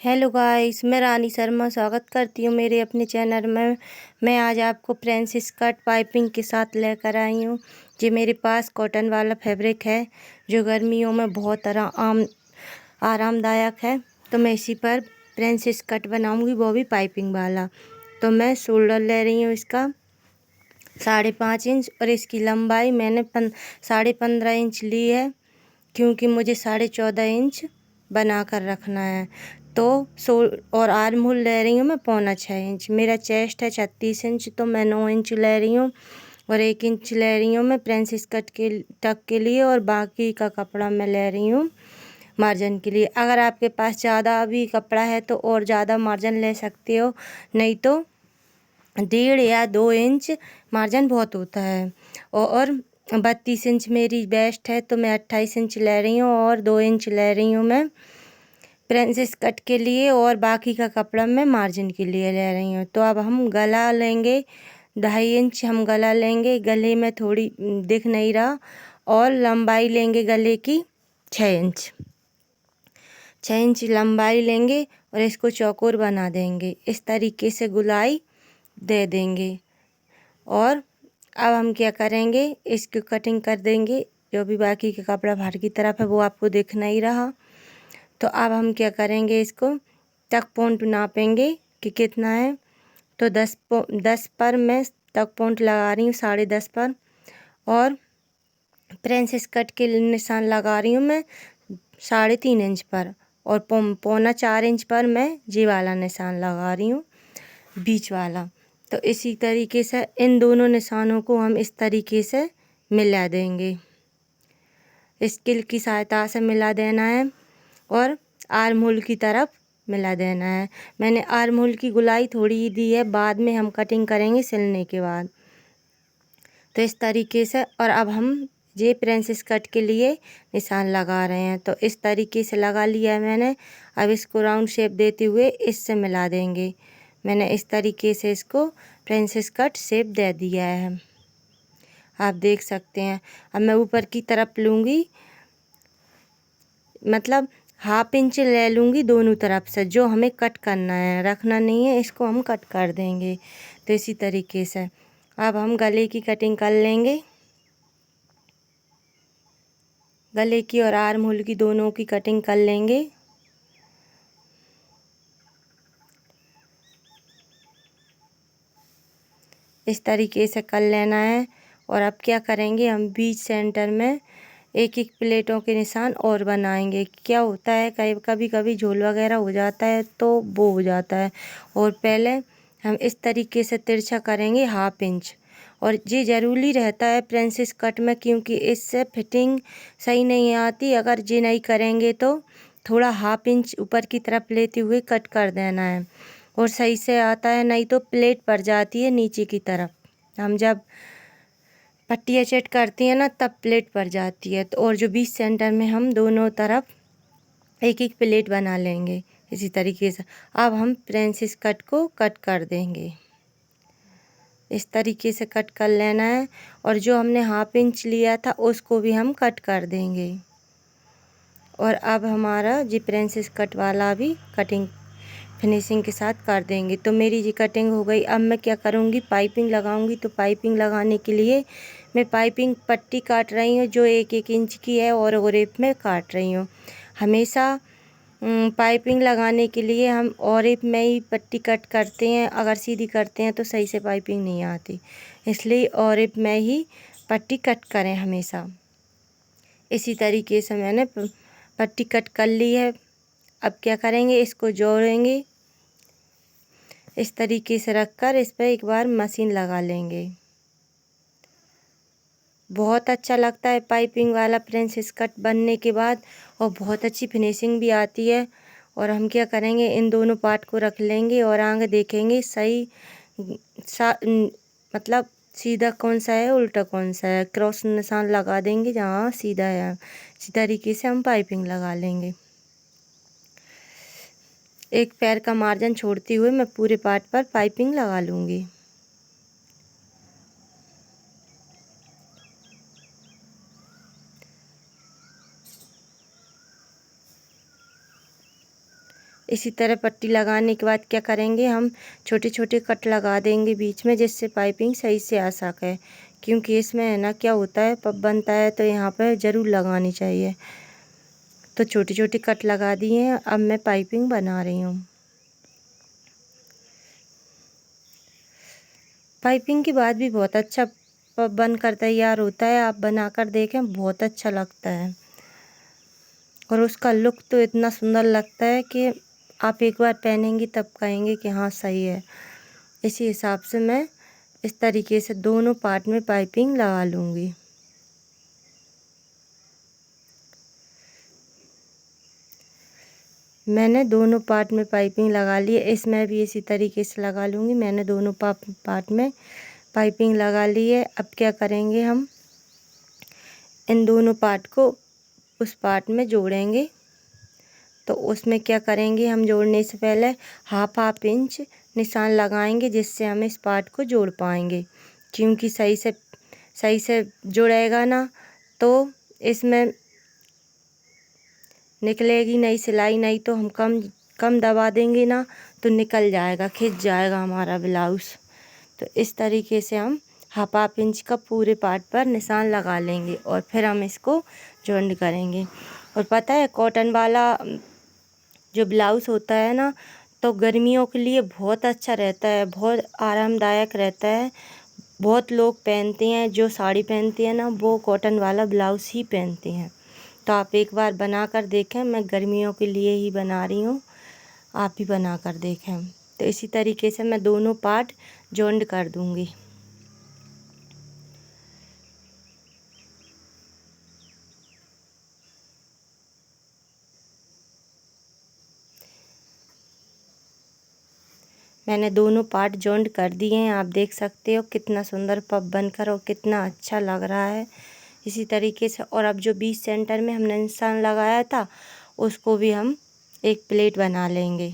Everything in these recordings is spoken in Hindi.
हेलो गाइस, मैं रानी शर्मा स्वागत करती हूँ मेरे अपने चैनल में। मैं आज आपको प्रिंसेस कट पाइपिंग के साथ लेकर आई हूँ। ये मेरे पास कॉटन वाला फैब्रिक है जो गर्मियों में बहुत आरामदायक है। तो मैं इसी पर प्रिंसेस कट बनाऊँगी, वो भी पाइपिंग वाला। तो मैं शोल्डर ले रही हूँ इसका 5.5 इंच और इसकी लंबाई मैंने 15.5 इंच ली है, क्योंकि मुझे 14.5 इंच बना कर रखना है। तो और आर्म होल ले रही हूँ मैं 5.25 इंच। मेरा चेस्ट है 36 इंच, तो मैं 9 इंच ले रही हूँ और 1 इंच ले रही हूँ मैं प्रिंसेस कट के टक के लिए, और बाकी का कपड़ा मैं ले रही हूँ मार्जिन के लिए। अगर आपके पास ज़्यादा भी कपड़ा है तो और ज़्यादा मार्जिन ले सकते हो, नहीं तो 1.5 या 2 इंच मार्जिन बहुत होता है। और 32 इंच मेरी वेस्ट है, तो मैं 28 इंच ले रही हूँ और 2 इंच ले रही हूँ मैं प्रिंसेस कट के लिए, और बाकी का कपड़ा मैं मार्जिन के लिए ले रही हूँ। तो अब हम गला लेंगे, 2.5 इंच हम गला लेंगे। गले में थोड़ी दिख नहीं रहा। और लंबाई लेंगे गले की 6 इंच। 6 इंच लंबाई लेंगे और इसको चौकोर बना देंगे। इस तरीके से गुलाई दे देंगे। और अब हम क्या करेंगे, इसकी कटिंग कर देंगे। जो भी बाकी का कपड़ा बाहर की तरफ है वो आपको दिख नहीं रहा। तो अब हम क्या करेंगे, इसको तक पॉइंट नापेंगे कि कितना है। तो 10 पर मैं तक पॉइंट लगा रही हूँ, 10.5 पर। और प्रिंसेस कट के निशान लगा रही हूँ मैं 3.5 इंच पर। और 3.25 इंच पर मैं ये वाला निशान लगा रही हूँ, बीच वाला। तो इसी तरीके से इन दोनों निशानों को हम इस तरीके से मिला देंगे। स्केल की सहायता से मिला देना है और आर्म होल की तरफ मिला देना है। मैंने आर्म होल की गुलाई थोड़ी ही दी है, बाद में हम कटिंग करेंगे सिलने के बाद। तो इस तरीके से, और अब हम ये प्रिंसेस कट के लिए निशान लगा रहे हैं। तो इस तरीके से लगा लिया है मैंने। अब इसको राउंड शेप देते हुए इससे मिला देंगे। मैंने इस तरीके से इसको प्रिंसेस कट शेप दे दिया है, आप देख सकते हैं। अब मैं ऊपर की तरफ लूँगी, मतलब 1/2 इंच ले लूँगी दोनों तरफ से। जो हमें कट करना है, रखना नहीं है, इसको हम कट कर देंगे। तो इसी तरीके से अब हम गले की कटिंग कर लेंगे। गले की और आर्म होल की दोनों की कटिंग कर लेंगे। इस तरीके से कर लेना है। और अब क्या करेंगे, हम बीच सेंटर में एक एक प्लेटों के निशान और बनाएंगे। क्या होता है, कभी कभी झोल वगैरह हो जाता है तो वो हो जाता है। और पहले हम इस तरीके से तिरछा करेंगे 1/2 इंच। और ये ज़रूरी रहता है प्रिंसेस कट में, क्योंकि इससे फिटिंग सही नहीं आती। अगर ये नहीं करेंगे तो थोड़ा 1/2 इंच ऊपर की तरफ लेते हुए कट कर देना है और सही से आता है, नहीं तो प्लेट पड़ जाती है नीचे की तरफ। हम जब पट्टियाँ सेट करती हैं ना, तब प्लेट पड़ जाती है। तो और जो बीच सेंटर में हम दोनों तरफ एक एक प्लेट बना लेंगे इसी तरीके से। अब हम प्रिंसेस कट को कट कर देंगे। इस तरीके से कट कर लेना है। और जो हमने 1/2 इंच लिया था उसको भी हम कट कर देंगे। और अब हमारा जी प्रिंसेस कट वाला भी कटिंग फिनिशिंग के साथ कर देंगे। तो मेरी जी कटिंग हो गई। अब मैं क्या करूँगी, पाइपिंग लगाऊंगी। तो पाइपिंग लगाने के लिए मैं पाइपिंग पट्टी काट रही हूँ जो 1-1 इंच की है, और ओरेप में काट रही हूँ। हमेशा पाइपिंग लगाने के लिए हम ओरेप में ही पट्टी कट करते हैं। अगर सीधी करते हैं तो सही से पाइपिंग नहीं आती, इसलिए ओरेप में ही पट्टी कट करें हमेशा। इसी तरीके से मैंने पट्टी कट कर ली है। अब क्या करेंगे, इसको जोड़ेंगे। इस तरीके से रखकर इस पर एक बार मशीन लगा लेंगे। बहुत अच्छा लगता है पाइपिंग वाला प्रिंसेस कट बनने के बाद, और बहुत अच्छी फिनिशिंग भी आती है। और हम क्या करेंगे, इन दोनों पार्ट को रख लेंगे और आगे देखेंगे सही मतलब सीधा कौन सा है, उल्टा कौन सा है। क्रॉस निशान लगा देंगे जहाँ सीधा है। इसी तरीके से हम पाइपिंग लगा लेंगे। एक पैर का मार्जिन छोड़ते हुए मैं पूरे पार्ट पर पाइपिंग लगा लूँगी। इसी तरह पट्टी लगाने के बाद क्या करेंगे, हम छोटे छोटे कट लगा देंगे बीच में, जिससे पाइपिंग सही से आ सके। क्योंकि इसमें है ना क्या होता है, पब बनता है तो यहाँ पर ज़रूर लगानी चाहिए। तो छोटे छोटे कट लगा दिए हैं, अब मैं पाइपिंग बना रही हूँ। पाइपिंग के बाद भी बहुत अच्छा पब बनकर तैयार होता है। आप बनाकर देखें, बहुत अच्छा लगता है और उसका लुक तो इतना सुंदर लगता है कि आप एक बार पहनेंगी तब कहेंगे कि हाँ सही है। इसी हिसाब से मैं इस तरीके से दोनों पार्ट में पाइपिंग लगा लूँगी। मैंने दोनों पार्ट में पाइपिंग लगा ली है, इसमें भी इसी तरीके से लगा लूँगी। मैंने दोनों पार्ट में पाइपिंग लगा ली है। अब क्या करेंगे, हम इन दोनों पार्ट को उस पार्ट में जोड़ेंगे। तो उसमें क्या करेंगे, हम जोड़ने से पहले हाफ इंच निशान लगाएंगे, जिससे हम इस पार्ट को जोड़ पाएंगे। क्योंकि सही से जुड़ेगा ना तो इसमें निकलेगी नहीं सिलाई, नहीं तो हम कम दबा देंगे ना तो निकल जाएगा, खिंच जाएगा हमारा ब्लाउज़। तो इस तरीके से हम हाफ इंच का पूरे पार्ट पर निशान लगा लेंगे और फिर हम इसको जॉइंट करेंगे। और पता है, कॉटन वाला जो ब्लाउज़ होता है ना, तो गर्मियों के लिए बहुत अच्छा रहता है, बहुत आरामदायक रहता है। बहुत लोग पहनते हैं, जो साड़ी पहनती हैं ना, वो कॉटन वाला ब्लाउज़ ही पहनते हैं। तो आप एक बार बना कर देखें, मैं गर्मियों के लिए ही बना रही हूँ, आप भी बना कर देखें। तो इसी तरीके से मैं दोनों पार्ट जॉइंट कर दूँगी। मैंने दोनों पार्ट जॉइंट कर दिए हैं। आप देख सकते हो कितना सुंदर पब बनकर और कितना अच्छा लग रहा है। इसी तरीके से और अब जो बीच सेंटर में हमने निशान लगाया था, उसको भी हम एक प्लेट बना लेंगे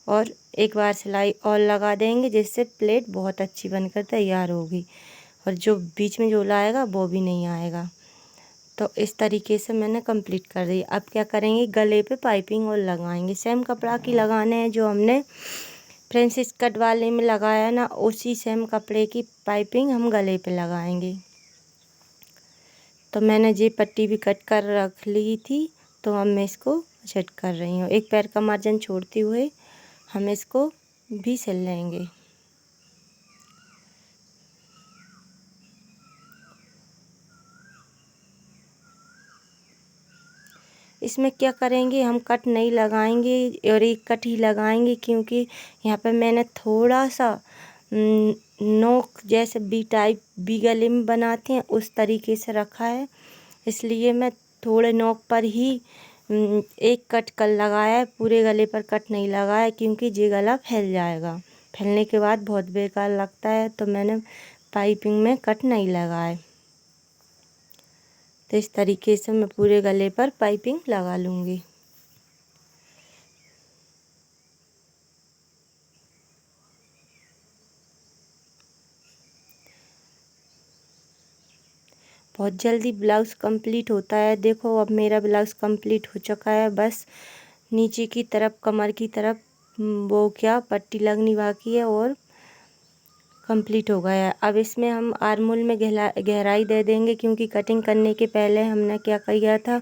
और एक बार सिलाई और लगा देंगे, जिससे प्लेट बहुत अच्छी बनकर तैयार होगी और जो बीच में झोला आएगा वो भी नहीं आएगा। तो इस तरीके से मैंने कंप्लीट कर दी। अब क्या करेंगे, गले पे पाइपिंग और लगाएंगे। सेम कपड़ा की लगाने हैं, जो हमने प्रिंसेस कट वाले में लगाया ना, उसी सेम कपड़े की पाइपिंग हम गले पे लगाएंगे। तो मैंने ये पट्टी भी कट कर रख ली थी, तो अब मैं इसको सेट कर रही हूँ। एक पैर का मार्जिन छोड़ते हुए हम इसको भी सिल लेंगे। इसमें क्या करेंगे, हम कट नहीं लगाएंगे और एक कट ही लगाएंगे, क्योंकि यहाँ पे मैंने थोड़ा सा नोक जैसे वी गले में बनाते हैं उस तरीके से रखा है। इसलिए मैं थोड़े नोक पर ही एक कट कर लगाया है, पूरे गले पर कट नहीं लगाया, क्योंकि ये गला फैल जाएगा। फैलने के बाद बहुत बेकार लगता है, तो मैंने पाइपिंग में कट नहीं लगाए। तो इस तरीके से मैं पूरे गले पर पाइपिंग लगा लूँगी। बहुत जल्दी ब्लाउज़ कंप्लीट होता है। देखो, अब मेरा ब्लाउज़ कंप्लीट हो चुका है। बस नीचे की तरफ कमर की तरफ वो क्या पट्टी लगनी बाकी है और कंप्लीट हो गया है। अब इसमें हम आर्मोल में गहराई दे देंगे, क्योंकि कटिंग करने के पहले हमने क्या किया था,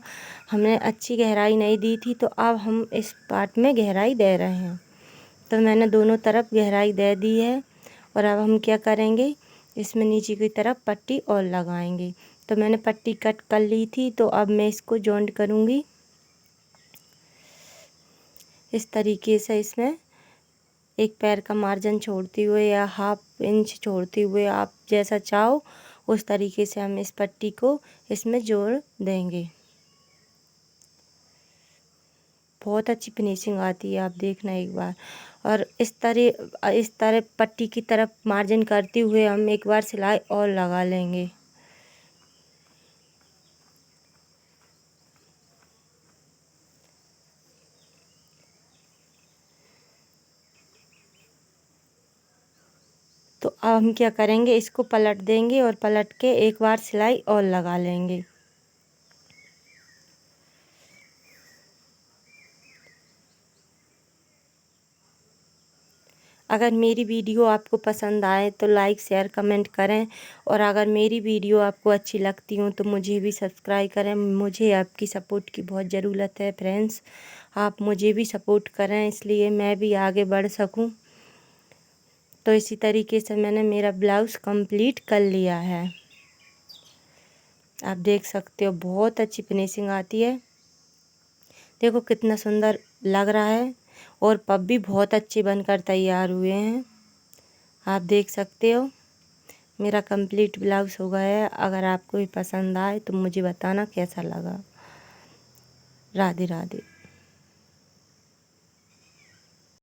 हमने अच्छी गहराई नहीं दी थी। तो अब हम इस पार्ट में गहराई दे रहे हैं। तो मैंने दोनों तरफ गहराई दे दी है और अब हम क्या करेंगे, इसमें नीचे की तरफ पट्टी और लगाएंगे। तो मैंने पट्टी कट कर ली थी, तो अब मैं इसको जॉइंट करूँगी इस तरीके से। इसमें एक पैर का मार्जिन छोड़ते हुए या हाफ इंच छोड़ते हुए, आप जैसा चाहो उस तरीके से हम इस पट्टी को इसमें जोड़ देंगे। बहुत अच्छी फिनिशिंग आती है, आप देखना एक बार। और इस तरह पट्टी की तरफ मार्जिन करते हुए हम एक बार सिलाई और लगा लेंगे। तो अब हम क्या करेंगे, इसको पलट देंगे और पलट के एक बार सिलाई और लगा लेंगे। अगर मेरी वीडियो आपको पसंद आए तो लाइक शेयर कमेंट करें, और अगर मेरी वीडियो आपको अच्छी लगती हो तो मुझे भी सब्सक्राइब करें। मुझे आपकी सपोर्ट की बहुत ज़रूरत है फ्रेंड्स, आप मुझे भी सपोर्ट करें इसलिए मैं भी आगे बढ़ सकूं। तो इसी तरीके से मैंने मेरा ब्लाउज़ कंप्लीट कर लिया है। आप देख सकते हो बहुत अच्छी फिनिशिंग आती है। देखो कितना सुंदर लग रहा है, और पब भी बहुत अच्छे बनकर तैयार हुए हैं। आप देख सकते हो मेरा कंप्लीट ब्लाउज़ हो गया है। अगर आपको भी पसंद आए तो मुझे बताना कैसा लगा। राधे राधे।